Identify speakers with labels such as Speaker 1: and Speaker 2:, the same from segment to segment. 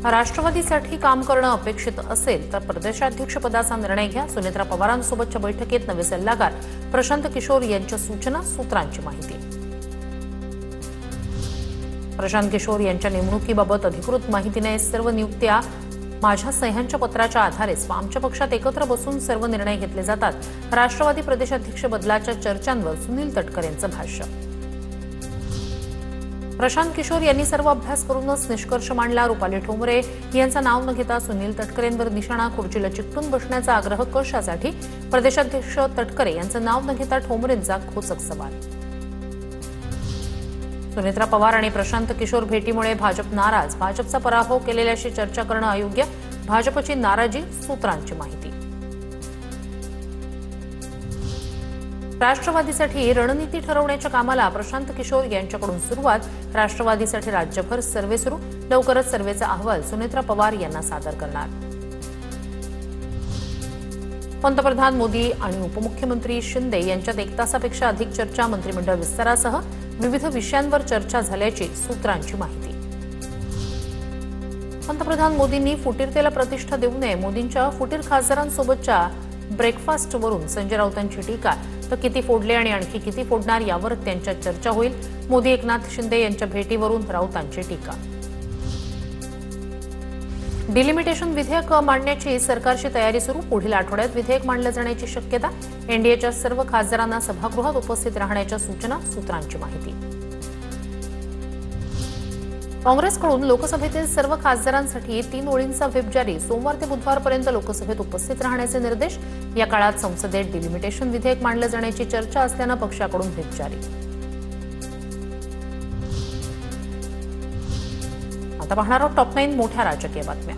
Speaker 1: राष्ट्रवादीसाठी काम करणं अपेक्षित असेल तर प्रदेशाध्यक्षपदाचा निर्णय घ्या। सुनेत्रा पवारांसोबतच्या बैठकीत नवे सल्लागार प्रशांत किशोर यांच्या सूचना, सूत्रांची माहिती। प्रशांत किशोर यांच्या नेमणुकीबाबत अधिकृत माहितीने सर्व नियुक्त्या माझ्या सह्यांच्या पत्राच्या आधारेच आमच्या पक्षात एकत्र बसून सर्व निर्णय घेतले जातात। राष्ट्रवादी प्रदेशाध्यक्ष बदलाच्या चर्चांवर सुनील तटकरे यांचं भाष्य। प्रशांत किशोर यांनी सर्व अभ्यास करूनच निष्कर्ष मांडला। रुपाली ठोंबरे यांचं नाव न घेता सुनील तटकरेंवर निशाणा, खुर्चीला चिकटून बसण्याचा आग्रह कशासाठी? प्रदेशाध्यक्ष तटकरे यांचं नाव न घेता ठोंबरेंचा खोचक सवाल। सुनेत्रा पवार आणि प्रशांत किशोर भेटीमुळे भाजप नाराज, भाजपचा पराभव केलेल्याशी चर्चा करणं अयोग्य, भाजपची नाराजी, सूत्रांची माहिती। राष्ट्रवादीसाठी रणनीती ठरवण्याच्या कामाला प्रशांत किशोर यांच्याकडून सुरुवात। राष्ट्रवादीसाठी राज्यभर सर्व्हे सुरू, लवकरच सर्व्हेचा अहवाल सुनेत्रा पवार यांना सादर करणार। पंतप्रधान मोदी आणि उपमुख्यमंत्री शिंदे यांच्यात 1 तासापेक्षा अधिक चर्चा, मंत्रिमंडळ विस्तारासह विविध विषयांवर चर्चा झाल्याची सूत्रांची माहिती। पंतप्रधान मोदींनी फुटीरतेला प्रतिष्ठा देऊ नये, मोदींच्या फुटीर खासदारांसोबतच्या ब्रेकफास्टवरून संजय राऊतांची टीका। तर किती फोडले आणि आणखी किती फोडणार यावर त्यांच्यात चर्चा होईल। मोदी एकनाथ शिंदे यांच्या भेटीवरून राऊतांची टीका। डिलिमिटेशन विधेयक मांडण्याची सरकारची तयारी सुरू, पुढील आठवड्यात विधेयक मांडलं जाण्याची शक्यता। एनडीएच्या सर्व खासदारांना सभागृहात उपस्थित राहण्याच्या सूचना, सूत्रांची माहिती। काँग्रेसकडून लोकसभेतील सर्व खासदारांसाठी 3 ओळींचा व्हिप जारी, सोमवार ते बुधवारपर्यंत लोकसभेत उपस्थित राहण्याचे निर्देश। या काळात संसदेत डिलिमिटेशन विधेयक मांडलं जाण्याची चर्चा असल्यानं पक्षाकडून व्हिप जारी। आता पाहणार आहोत टॉप 9 मोठ्या राजकीय बातम्या।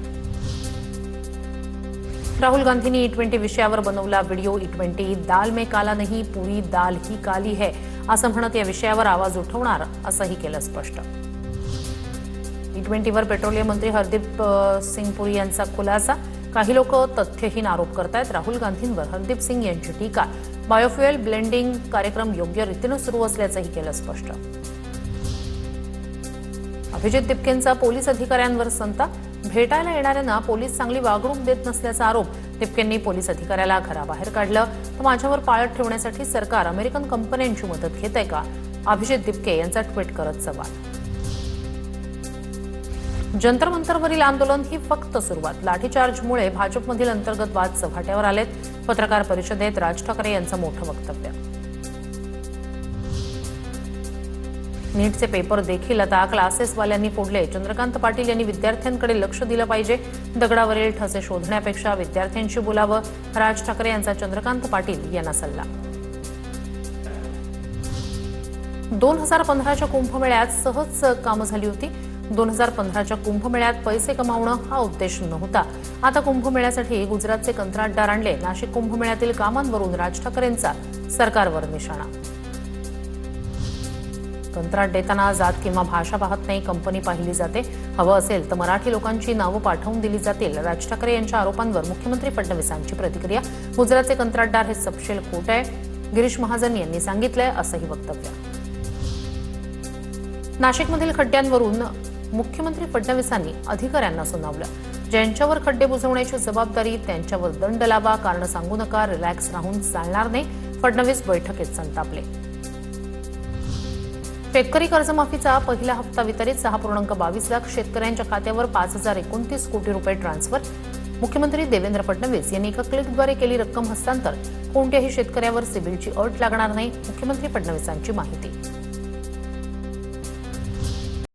Speaker 1: राहुल गांधींनी E20 विषयावर बनवला व्हिडिओ। E20 दाल में काला नहीं, पूरी दाल ही काली है असं म्हणत या विषयावर आवाज उठवणार असंही केलं स्पष्ट। E20वर पेट्रोलियम मंत्री हरदीप सिंग पुरी यांचा खुलासा। काही लोक तथ्यहीन आरोप करतायत। राहुल गांधींवर हरदीप सिंग यांची टीका। बायोफ्युएल ब्लेंडिंग कार्यक्रम योग्य रीतीनं सुरू असल्याचंही केलं स्पष्ट। अभिजित दिपकेंचा पोलीस अधिकाऱ्यांवर संताप। भेटायला येणाऱ्यांना पोलीस चांगली वागणूक देत नसल्याचा आरोप। दिपकेंनी पोलीस अधिकाऱ्याला घराबाहेर काढलं तर माझ्यावर पाळत ठेवण्यासाठी सरकार अमेरिकन कंपन्यांची मदत घेतंय का? अभिजित दिपके यांचा ट्विट करत सवाल। जंतर मंतरवरील आंदोलन ही फक्त सुरुवात। लाठीचार्जमुळे भाजपमधील अंतर्गत वाद चव्हाट्यावर आलेत। पत्रकार परिषदेत राज ठाकरे यांचं मोठं वक्तव्य। नीटचे पेपर देखील आता क्लासेसवाल्यांनी फोडले। चंद्रकांत पाटील यांनी विद्यार्थ्यांकडे लक्ष दिलं पाहिजे। दगडावरील ठसे शोधण्यापेक्षा विद्यार्थ्यांशी बोलावं, राज ठाकरे यांचा चंद्रकांत पाटील यांना सल्ला। 2015च्या कुंभमेळ्यात सहज कामं झाली होती। 2015च्या कुंभमेळ्यात पैसे कमावणं हा उद्देश नव्हता। आता कुंभमेळ्यासाठी गुजरातचे कंत्राटदार आणले। नाशिक कुंभमेळ्यातील कामांवरून राज ठाकरेंचा सरकारवर निशाणा। कंत्राट देताना जात किंवा भाषा पाहत नाही, कंपनी पाहिली जाते। हवं असेल तर मराठी लोकांची नावं पाठवून दिली जातील। राज ठाकरे यांच्या आरोपांवर मुख्यमंत्री फडणवीसांची प्रतिक्रिया। गुजरातचे कंत्राटदार हे सपशेल खोट आहे, गिरीश महाजन यांनी सांगितलंय असंही वक्तव्य। नाशिकमधील खड्ड्यांवरून मुख्यमंत्री फडणवीसांनी अधिकाऱ्यांना सुनावलं। ज्यांच्यावर खड्डे बुजवण्याची जबाबदारी त्यांच्यावर दंड लावा, कारण सांगू नका, रिलॅक्स राहून चालणार नाही, फडणवीस बैठकीत संतापले। शेतकरी कर्जमाफीचा पहिला हप्ता वितरित। 6.22 लाख शेतकऱ्यांच्या खात्यावर 5029 कोटी रुपये ट्रान्सफर। मुख्यमंत्री देवेंद्र फडणवीस यांनी एका क्लिकद्वारे केली रक्कम हस्तांतर। कोणत्याही शेतकऱ्यावर सिबिलची अट लागणार नाही, मुख्यमंत्री फडणवीसांची माहिती।